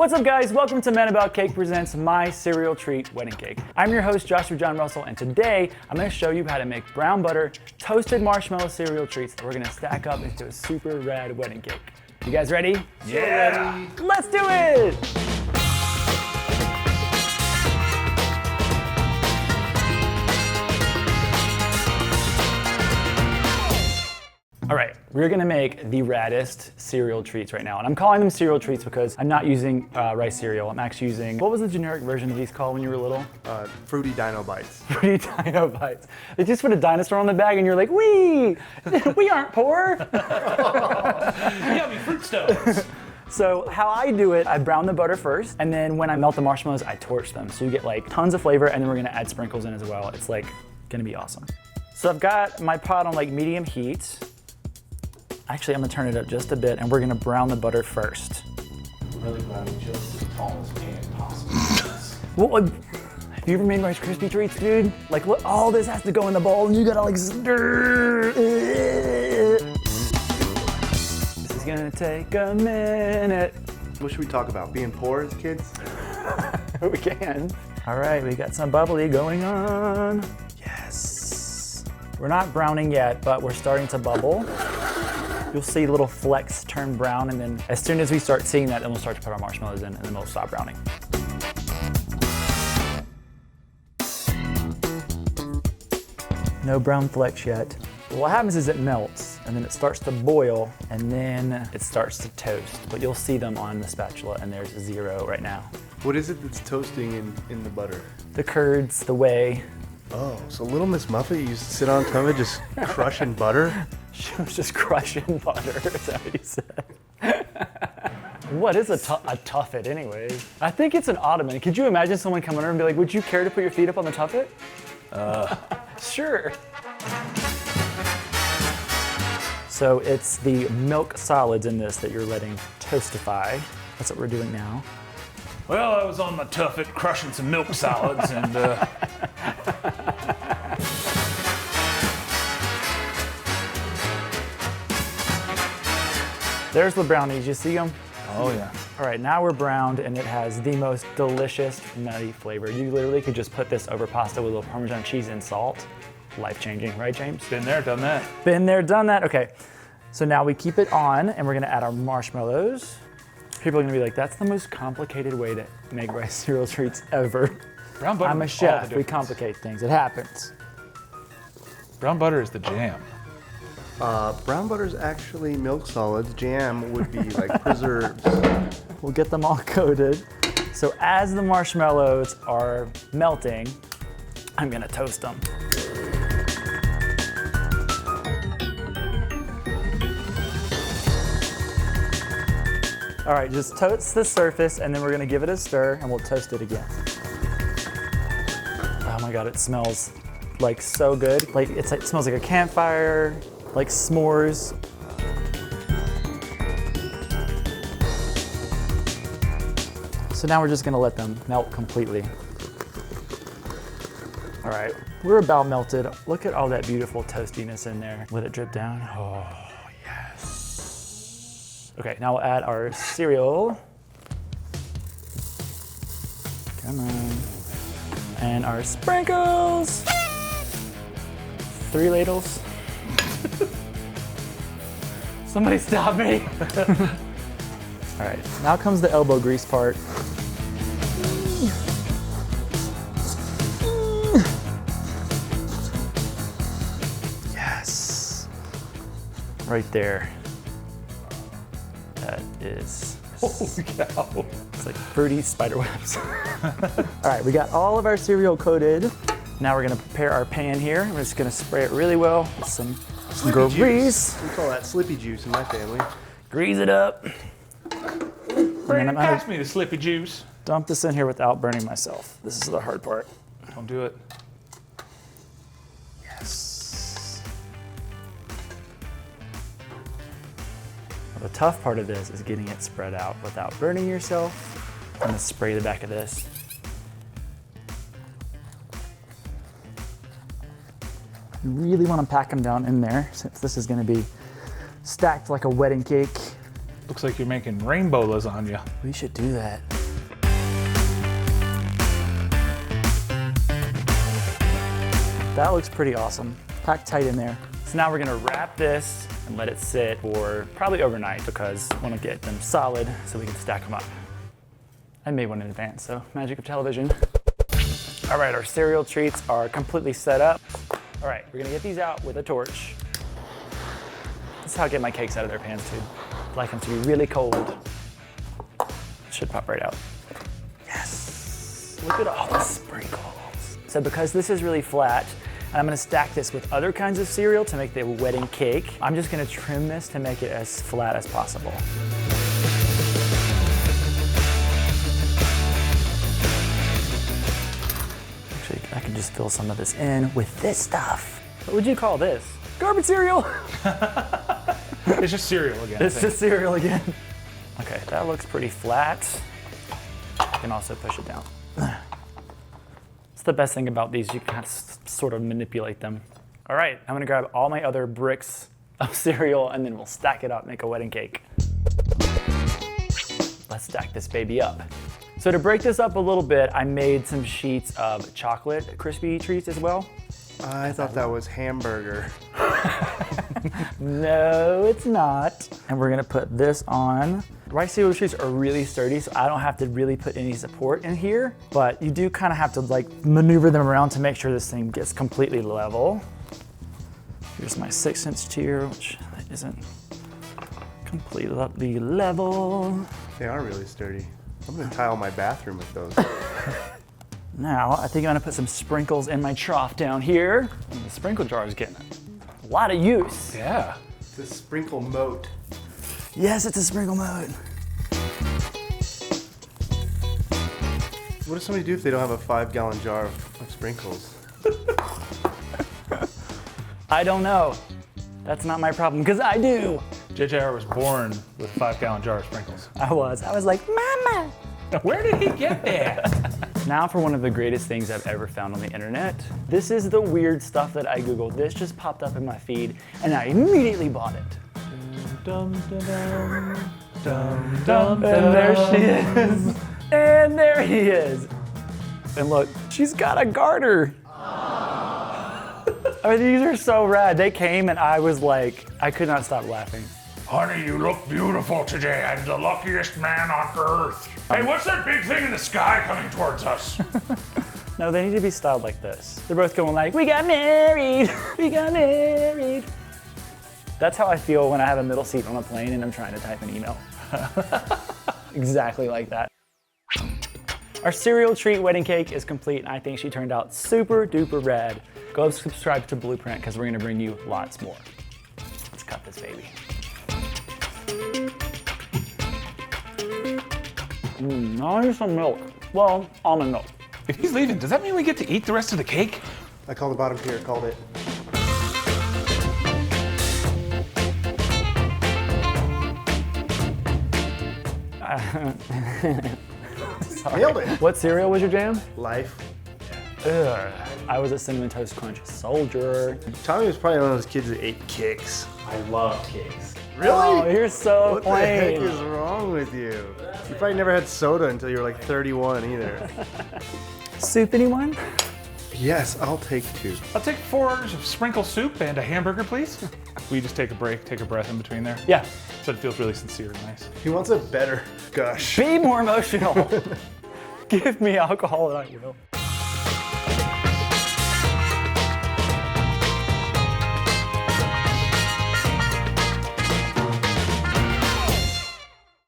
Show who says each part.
Speaker 1: What's up, guys? Welcome to Men About Cake presents My Cereal Treat Wedding Cake. I'm your host, Joshua John Russell, and today I'm going to show you how to make brown butter toasted marshmallow cereal treats that we're going to stack up into a super rad wedding cake. You guys ready?
Speaker 2: Yeah!
Speaker 1: Let's do it! All right, we're gonna make the raddest cereal treats right now. And I'm calling them cereal treats because I'm not using rice cereal. I'm actually using, what was the generic version of these called when you were little?
Speaker 2: Fruity Dino Bites.
Speaker 1: Fruity Dino Bites. They just put a dinosaur on the bag and you're like, we aren't poor.
Speaker 3: Yummy fruit stones.
Speaker 1: So how I do it, I brown the butter first, and then when I melt the marshmallows, I torch them. So you get like tons of flavor, and then we're gonna add sprinkles in as well. It's like gonna be awesome. So I've got my pot on like medium heat. Actually, I'm gonna turn it up just a bit, and we're gonna brown the butter first.
Speaker 3: Really browning just as tall as pan possible.
Speaker 1: Well, have you ever made Rice Krispie treats, dude? Like, look, all this has to go in the bowl, and you gotta like stir. This is gonna take a minute.
Speaker 2: What should we talk about? Being poor as kids?
Speaker 1: We can. All right, we got some bubbly going on. Yes. We're not browning yet, but we're starting to bubble. You'll see little flecks turn brown, and then as soon as we start seeing that, then we'll start to put our marshmallows in, and then we'll stop browning. No brown flecks yet. What happens is it melts, and then it starts to boil, and then it starts to toast. But you'll see them on the spatula, and there's 0 right now.
Speaker 2: What is it that's toasting in the butter?
Speaker 1: The curds, the whey.
Speaker 2: Oh, so Little Miss Muffet used to sit on top of it just crushing butter?
Speaker 1: She was just crushing butter, is that what you said? What is a tuffet anyways? I think it's an ottoman. Could you imagine someone coming over and be like, would you care to put your feet up on the tuffet? Sure. So it's the milk solids in this that you're letting toastify. That's what we're doing now.
Speaker 3: Well, I was on my tuffet crushing some milk solids and
Speaker 1: There's the brownies, you see them?
Speaker 3: oh yeah.
Speaker 1: All right, now we're browned, and it has the most delicious nutty flavor. You literally could just put this over pasta with a little Parmesan cheese and salt. Life-changing, right, James?
Speaker 3: Been there, done that.
Speaker 1: Been there, done that. Okay, so now we keep it on, and we're gonna add our marshmallows. People are gonna be like, that's the most complicated way to make rice cereal treats ever.
Speaker 3: Brown butter.
Speaker 1: I'm a
Speaker 3: makes all the
Speaker 1: chef, we
Speaker 3: difference.
Speaker 1: complicate things, it happens.
Speaker 3: Brown butter is the jam.
Speaker 2: Brown butter's actually milk solids. Jam would be like preserves.
Speaker 1: We'll get them all coated. So as the marshmallows are melting, I'm gonna toast them. All right, just toast the surface, and then we're gonna give it a stir, and we'll toast it again. Oh my God, it smells like so good. Like it smells like a campfire, like s'mores. So now we're just gonna let them melt completely. All right, we're about melted. Look at all that beautiful toastiness in there. Let it drip down. Oh, yes. Okay, now we'll add our cereal. Come on. And our sprinkles. 3 ladles. Somebody stop me. All right, now comes the elbow grease part. Yes. Right there. That is,
Speaker 3: Holy cow.
Speaker 1: it's like fruity spider webs. All right, we got all of our cereal coated. Now we're gonna prepare our pan here. We're just gonna spray it really well with some
Speaker 2: Slippy
Speaker 1: grease.
Speaker 2: juice. We call that slippy juice in my family.
Speaker 1: Grease it up.
Speaker 3: Brandon,
Speaker 1: I'm gonna-
Speaker 3: pass me the slippy juice.
Speaker 1: Dump this in here without burning myself. This is the hard part.
Speaker 3: Don't do it.
Speaker 1: Yes. Well, the tough part of this is getting it spread out without burning yourself. I'm gonna spray the back of this. You really want to pack them down in there, since this is going to be stacked like a wedding cake.
Speaker 3: Looks like you're making rainbow lasagna.
Speaker 1: We should do that. That looks pretty awesome. Packed tight in there. So now we're gonna wrap this and let it sit for probably overnight because I wanna get them solid so we can stack them up. I made one in advance, so magic of television. All right, our cereal treats are completely set up. All right, we're gonna get these out with a torch. This is how I get my cakes out of their pans too. I like them to be really cold. Should pop right out. Yes, look at all the sprinkles. So because this is really flat, and I'm gonna stack this with other kinds of cereal to make the wedding cake, I'm just gonna trim this to make it as flat as possible. Actually, I can just fill some of this in with this stuff. What would you call this? Garbage cereal?
Speaker 3: It's just cereal again.
Speaker 1: It's just cereal again. Okay, that looks pretty flat. I can also push it down. That's the best thing about these, you can kind of sort of manipulate them. All right, I'm gonna grab all my other bricks of cereal and then we'll stack it up, make a wedding cake. Let's stack this baby up. So to break this up a little bit, I made some sheets of chocolate crispy treats as well.
Speaker 2: I thought that was hamburger.
Speaker 1: No, it's not. And we're gonna put this on. Rice cereal treats are really sturdy, so I don't have to really put any support in here, but you do kind of have to like maneuver them around to make sure this thing gets completely level. Here's my 6-inch tier, which isn't completely level.
Speaker 2: They are really sturdy. I'm gonna tile my bathroom with those.
Speaker 1: Now, I think I'm gonna put some sprinkles in my trough down here. And the sprinkle jar is getting a lot of use.
Speaker 3: Yeah.
Speaker 2: It's a sprinkle moat.
Speaker 1: Yes, it's a sprinkle mode.
Speaker 2: What does somebody do if they don't have a 5-gallon jar of sprinkles?
Speaker 1: I don't know. That's not my problem, because I do.
Speaker 3: JJR was born with a 5-gallon jar of sprinkles.
Speaker 1: I was like, Mama.
Speaker 3: Where did he get that?
Speaker 1: Now for one of the greatest things I've ever found on the internet. This is the weird stuff that I Googled. This just popped up in my feed, and I immediately bought it.
Speaker 3: Dum, dum, dum, dum, dum,
Speaker 1: And there she is. And there he is. And look, she's got a garter. I mean, these are so rad. They came and I was like, I could not stop laughing.
Speaker 3: Honey, you look beautiful today. I'm the luckiest man on earth. Hey, what's that big thing in the sky coming towards us?
Speaker 1: No, they need to be styled like this. They're both going like, we got married, we got married. That's how I feel when I have a middle seat on a plane and I'm trying to type an email. Exactly like that. Our cereal treat wedding cake is complete, and I think she turned out super duper rad. Go subscribe to Blueprint because we're gonna bring you lots more. Let's cut this baby. Now I need some milk. Well, almond milk.
Speaker 3: If he's leaving, does that mean we get to eat the rest of the cake?
Speaker 2: I called the bottom tier, called it. Nailed it.
Speaker 1: What cereal was your jam?
Speaker 2: Life.
Speaker 1: Ugh. I was a Cinnamon Toast Crunch soldier.
Speaker 2: Tommy was probably one of those kids that ate kicks.
Speaker 1: I love cakes.
Speaker 2: Really?
Speaker 1: Oh, you're so
Speaker 2: What the heck
Speaker 1: plain.
Speaker 2: is wrong with you? You probably never had soda until you were like 31 either.
Speaker 1: Soup, anyone?
Speaker 2: Yes, I'll take 2.
Speaker 3: I'll take 4 orders of sprinkle soup and a hamburger, please. Will you just take a break, take a breath in between there?
Speaker 1: Yeah.
Speaker 3: So it feels really sincere and nice.
Speaker 2: He wants a better gush.
Speaker 1: Be more emotional. Give me alcohol and I will.